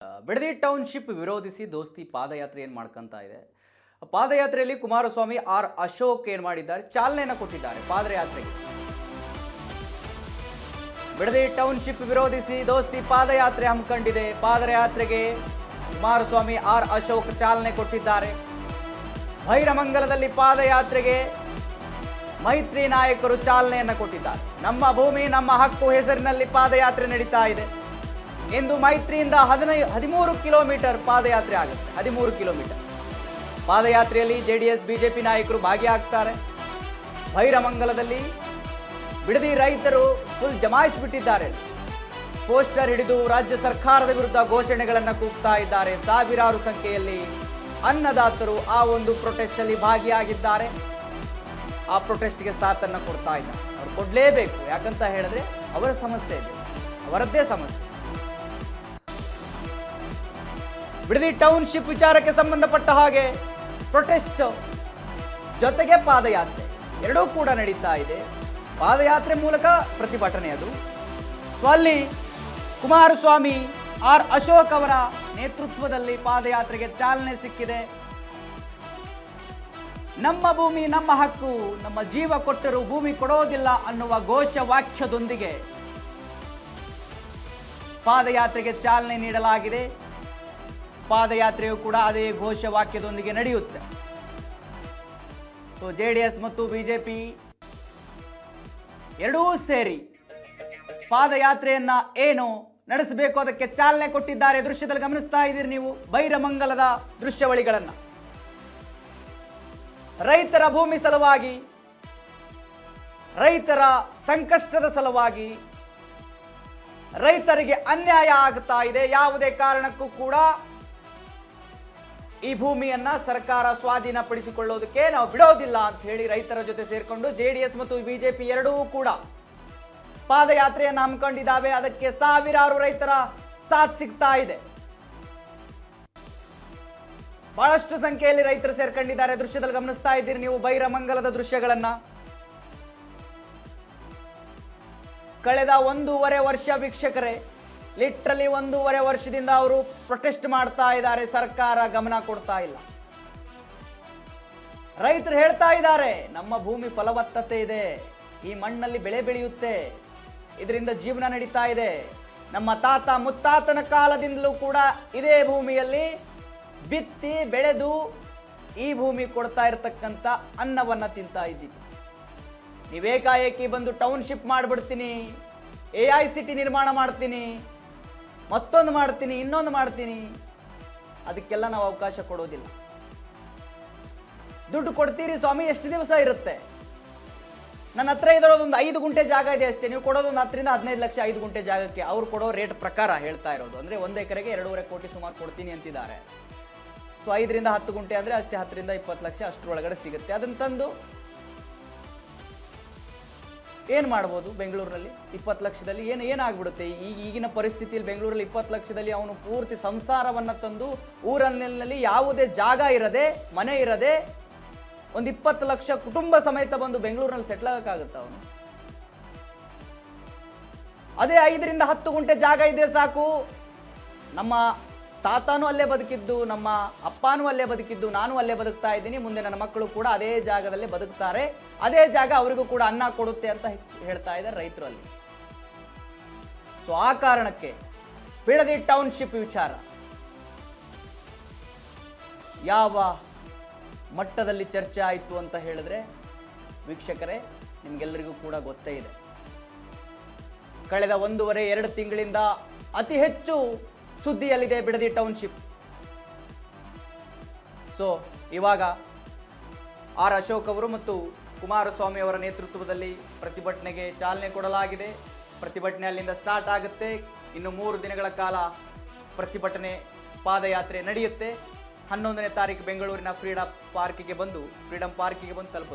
Bidadi township ವಿರೋಧಿಸಿ ದೋಸ್ತಿ ಪಾದಯಾತ್ರೆ ಏನು ಮಾಡ್ಕೊಂತ ಇದೆ. ಪಾದಯಾತ್ರೆಯಲ್ಲಿ ಕುಮಾರಸ್ವಾಮಿ ಆರ್ ಅಶೋಕ್ ಏನು ಮಾಡಿದ್ದಾರೆ, ಚಾಲನೆಯನ್ನು ಕೊಟ್ಟಿದ್ದಾರೆ ಪಾದಯಾತ್ರೆಗೆ. ಬಿಡದಿ ಟೌನ್ಶಿಪ್ ವಿರೋಧಿಸಿ ದೋಸ್ತಿ ಪಾದಯಾತ್ರೆ ಹಮ್ಮಿಕೊಂಡಿದೆ. ಪಾದಯಾತ್ರೆಗೆ ಕುಮಾರಸ್ವಾಮಿ ಆರ್ ಅಶೋಕ್ ಚಾಲನೆ ಕೊಟ್ಟಿದ್ದಾರೆ. ಭೈರಮಂಗಲದಲ್ಲಿ ಪಾದಯಾತ್ರೆಗೆ ಮೈತ್ರಿ ನಾಯಕರು ಚಾಲನೆಯನ್ನು ಕೊಟ್ಟಿದ್ದಾರೆ. ನಮ್ಮ ಭೂಮಿ ನಮ್ಮ ಹಕ್ಕು ಹೆಸರಿನಲ್ಲಿ ಪಾದಯಾತ್ರೆ ನಡೀತಾ ಇದೆ. ಇಂದು ಮೈತ್ರಿಯಿಂದ 13 ಕಿಲೋಮೀಟರ್ ಪಾದಯಾತ್ರೆ ಆಗುತ್ತೆ. 13 ಕಿಲೋಮೀಟರ್ ಪಾದಯಾತ್ರೆಯಲ್ಲಿ ಜೆಡಿಎಸ್ ಬಿಜೆಪಿ ನಾಯಕರು ಭಾಗಿಯಾಗ್ತಾರೆ. ಭೈರಮಂಗಲದಲ್ಲಿ ಬಿಡದಿ ರೈತರು ಫುಲ್ ಜಮಾಯಿಸಿಬಿಟ್ಟಿದ್ದಾರೆ. ಪೋಸ್ಟರ್ ಹಿಡಿದು ರಾಜ್ಯ ಸರ್ಕಾರದ ವಿರುದ್ಧ ಘೋಷಣೆಗಳನ್ನು ಕೂಗ್ತಾ ಇದ್ದಾರೆ. ಸಾವಿರಾರು ಸಂಖ್ಯೆಯಲ್ಲಿ ಅನ್ನದಾತರು ಆ ಒಂದು ಪ್ರೊಟೆಸ್ಟ್ ಅಲ್ಲಿ ಭಾಗಿಯಾಗಿದ್ದಾರೆ. ಆ ಪ್ರೊಟೆಸ್ಟ್ಗೆ ಸಾಥನ್ನು ಕೊಡ್ತಾ ಇದ್ದಾರೆ. ಅವ್ರು ಕೊಡಲೇಬೇಕು, ಯಾಕಂತ ಹೇಳಿದ್ರೆ ಅವರ ಸಮಸ್ಯೆ ಇದೆ, ಅವರದ್ದೇ ಸಮಸ್ಯೆ. ಬಿಡದಿ ಟೌನ್ಶಿಪ್ ವಿಚಾರಕ್ಕೆ ಸಂಬಂಧಪಟ್ಟ ಹಾಗೆ ಪ್ರೊಟೆಸ್ಟ್ ಜೊತೆಗೆ ಪಾದಯಾತ್ರೆ ಎರಡೂ ಕೂಡ ನಡೀತಾ ಇದೆ. ಪಾದಯಾತ್ರೆ ಮೂಲಕ ಪ್ರತಿಭಟನೆ ಅದು. ಸೊ ಅಲ್ಲಿ ಕುಮಾರಸ್ವಾಮಿ ಆರ್ ಅಶೋಕ್ ಅವರ ನೇತೃತ್ವದಲ್ಲಿ ಪಾದಯಾತ್ರೆಗೆ ಚಾಲನೆ ಸಿಕ್ಕಿದೆ. ನಮ್ಮ ಭೂಮಿ ನಮ್ಮ ಹಕ್ಕು, ನಮ್ಮ ಜೀವ ಕೊಟ್ಟರೂ ಭೂಮಿ ಕೊಡೋದಿಲ್ಲ ಅನ್ನುವ ಘೋಷ ವಾಕ್ಯದೊಂದಿಗೆ ಪಾದಯಾತ್ರೆಗೆ ಚಾಲನೆ ನೀಡಲಾಗಿದೆ. ಪಾದಯಾತ್ರೆಯು ಕೂಡ ಅದೇ ಘೋಷ ವಾಕ್ಯದೊಂದಿಗೆ ನಡೆಯುತ್ತೆ. ಸೊ ಜೆಡಿಎಸ್ ಮತ್ತು ಬಿಜೆಪಿ ಎರಡೂ ಸೇರಿ ಪಾದಯಾತ್ರೆಯನ್ನ ಏನು ನಡೆಸಬೇಕು ಅದಕ್ಕೆ ಚಾಲನೆ ಕೊಟ್ಟಿದ್ದಾರೆ. ದೃಶ್ಯದಲ್ಲಿ ಗಮನಿಸ್ತಾ ಇದ್ದೀರಿ ನೀವು ಭೈರಮಂಗಲದ ದೃಶ್ಯಾವಳಿಗಳನ್ನ. ರೈತರ ಭೂಮಿ ಸಲುವಾಗಿ, ರೈತರ ಸಂಕಷ್ಟದ ಸಲುವಾಗಿ, ರೈತರಿಗೆ ಅನ್ಯಾಯ ಆಗ್ತಾ ಇದೆ. ಯಾವುದೇ ಕಾರಣಕ್ಕೂ ಕೂಡ ಈ ಭೂಮಿಯನ್ನ ಸರ್ಕಾರ ಸ್ವಾಧೀನಪಡಿಸಿಕೊಳ್ಳೋದಕ್ಕೆ ನಾವು ಬಿಡೋದಿಲ್ಲ ಅಂತ ಹೇಳಿ ರೈತರ ಜೊತೆ ಸೇರ್ಕೊಂಡು ಜೆಡಿಎಸ್ ಮತ್ತು ಬಿಜೆಪಿ ಎರಡೂ ಕೂಡ ಪಾದಯಾತ್ರೆಯನ್ನು ಹಮ್ಮಿಕೊಂಡಿದ್ದಾವೆ. ಅದಕ್ಕೆ ಸಾವಿರಾರು ರೈತರ ಸಾಥ್ ಸಿಗ್ತಾ ಇದೆ. ಬಹಳಷ್ಟು ಸಂಖ್ಯೆಯಲ್ಲಿ ರೈತರು ಸೇರ್ಕೊಂಡಿದ್ದಾರೆ. ದೃಶ್ಯದಲ್ಲಿ ಗಮನಿಸ್ತಾ ಇದ್ದೀರಿ ನೀವು ಭೈರಮಂಗಲದ ದೃಶ್ಯಗಳನ್ನ. ಕಳೆದ 1.5 ವರ್ಷ ವೀಕ್ಷಕರೇ, ಲಿಟ್ರಲಿ 1.5 ವರ್ಷದಿಂದ ಅವರು ಪ್ರೊಟೆಸ್ಟ್ ಮಾಡ್ತಾ ಇದ್ದಾರೆ. ಸರ್ಕಾರ ಗಮನ ಕೊಡ್ತಾ ಇಲ್ಲ. ರೈತರು ಹೇಳ್ತಾ ಇದ್ದಾರೆ, ನಮ್ಮ ಭೂಮಿ ಫಲವತ್ತತೆ ಇದೆ, ಈ ಮಣ್ಣಲ್ಲಿ ಬೆಳೆ ಬೆಳೆಯುತ್ತೆ, ಇದರಿಂದ ಜೀವನ ನಡೀತಾ ಇದೆ. ನಮ್ಮ ತಾತ ಮುತ್ತಾತನ ಕಾಲದಿಂದಲೂ ಕೂಡ ಇದೇ ಭೂಮಿಯಲ್ಲಿ ಬಿತ್ತಿ ಬೆಳೆದು ಈ ಭೂಮಿ ಕೊಡ್ತಾ ಇರತಕ್ಕಂಥ ಅನ್ನವನ್ನ ತಿಂತಾ ಇದ್ದೀವಿ. ನೀವೇಕಾಏಕಿ ಬಂದು ಟೌನ್ಶಿಪ್ ಮಾಡಿಬಿಡ್ತೀನಿ, AICT ನಿರ್ಮಾಣ ಮಾಡ್ತೀನಿ, ಮತ್ತೊಂದು ಮಾಡ್ತೀನಿ, ಇನ್ನೊಂದು ಮಾಡ್ತೀನಿ, ಅದಕ್ಕೆಲ್ಲ ನಾವು ಅವಕಾಶ ಕೊಡೋದಿಲ್ಲ. ದುಡ್ಡು ಕೊಡ್ತೀರಿ ಸ್ವಾಮಿ, ಎಷ್ಟು ದಿವಸ ಇರುತ್ತೆ? ನನ್ನ ಹತ್ರ ಇರೋದೊಂದು 5 ಗುಂಟೆ ಜಾಗ ಇದೆ ಅಷ್ಟೇ. ನೀವು ಕೊಡೋದೊಂದು 10 ರಿಂದ 15 ಲಕ್ಷ 5 ಗುಂಟೆ ಜಾಗಕ್ಕೆ. ಅವ್ರು ಕೊಡೋ ರೇಟ್ ಪ್ರಕಾರ ಹೇಳ್ತಾ ಇರೋದು. ಅಂದ್ರೆ 1 ಎಕರೆಗೆ 2.5 ಕೋಟಿ ಸುಮಾರು ಕೊಡ್ತೀನಿ ಅಂತಿದ್ದಾರೆ. ಸೊ 5 ರಿಂದ 10 ಗುಂಟೆ ಅಂದ್ರೆ ಅಷ್ಟೇ 10 ರಿಂದ 20 ಲಕ್ಷ ಅಷ್ಟರೊಳಗಡೆ ಸಿಗುತ್ತೆ. ಅದನ್ನ ತಂದು ಏನು ಮಾಡ್ಬೋದು? ಬೆಂಗಳೂರಿನಲ್ಲಿ 20 ಲಕ್ಷದಲ್ಲಿ ಏನಾಗ್ಬಿಡುತ್ತೆ? ಈಗಿನ ಪರಿಸ್ಥಿತಿಯಲ್ಲಿ ಬೆಂಗಳೂರಲ್ಲಿ 20 ಲಕ್ಷದಲ್ಲಿ ಅವನು ಪೂರ್ತಿ ಸಂಸಾರವನ್ನ ತಂದು ಊರಲ್ಲಿ ಯಾವುದೇ ಜಾಗ ಇರದೆ, ಮನೆ ಇರದೆ, ಒಂದು 20 ಲಕ್ಷ ಕುಟುಂಬ ಸಮೇತ ಬಂದು ಬೆಂಗಳೂರಿನಲ್ಲಿ ಸೆಟ್ಲ್ ಆಗಕ್ಕಾಗುತ್ತ ಅವನು? ಅದೇ 5 ರಿಂದ 10 ಗುಂಟೆ ಜಾಗ ಇದ್ರೆ ಸಾಕು. ನಮ್ಮ ತಾತನೂ ಅಲ್ಲೇ ಬದುಕಿದ್ದು, ನಮ್ಮ ಅಪ್ಪನೂ ಅಲ್ಲೇ ಬದುಕಿದ್ದು, ನಾನು ಅಲ್ಲೇ ಬದುಕ್ತಾ ಇದ್ದೀನಿ, ಮುಂದೆ ನನ್ನ ಮಕ್ಕಳು ಕೂಡ ಅದೇ ಜಾಗದಲ್ಲೇ ಬದುಕ್ತಾರೆ, ಅದೇ ಜಾಗ ಅವರಿಗೂ ಕೂಡ ಅನ್ನ ಕೊಡುತ್ತೆ ಅಂತ ಹೇಳ್ತಾ ಇದ್ದಾರೆ ರೈತರು ಅಲ್ಲಿ. ಸೊ ಆ ಕಾರಣಕ್ಕೆ ಬಿಡದಿ ಟೌನ್ಶಿಪ್ ವಿಚಾರ ಯಾವ ಮಟ್ಟದಲ್ಲಿ ಚರ್ಚೆ ಆಯಿತು ಅಂತ ಹೇಳಿದ್ರೆ ವೀಕ್ಷಕರೇ, ನಿಮ್ಗೆಲ್ಲರಿಗೂ ಕೂಡ ಗೊತ್ತೇ ಇದೆ. ಕಳೆದ 1.5-2 ತಿಂಗಳಿಂದ ಅತಿ ಹೆಚ್ಚು ಸುದ್ದಿಯಲ್ಲಿದೆ ಬಿಡದಿ ಟೌನ್ಶಿಪ್. ಸೊ ಇವಾಗ ಆರ್ ಅಶೋಕ್ ಅವರು ಮತ್ತು ಕುಮಾರಸ್ವಾಮಿ ಅವರ ನೇತೃತ್ವದಲ್ಲಿ ಪ್ರತಿಭಟನೆಗೆ ಚಾಲನೆ ಕೊಡಲಾಗಿದೆ. ಪ್ರತಿಭಟನೆ ಅಲ್ಲಿಂದ ಸ್ಟಾರ್ಟ್ ಆಗುತ್ತೆ. ಇನ್ನು 3 ದಿನಗಳ ಕಾಲ ಪ್ರತಿಭಟನೆ ಪಾದಯಾತ್ರೆ ನಡೆಯುತ್ತೆ. 11ನೇ ತಾರೀಕು ಬೆಂಗಳೂರಿನ ಫ್ರೀಡಂ ಪಾರ್ಕಿಗೆ ಬಂದು ತಲುಪುತ್ತೆ.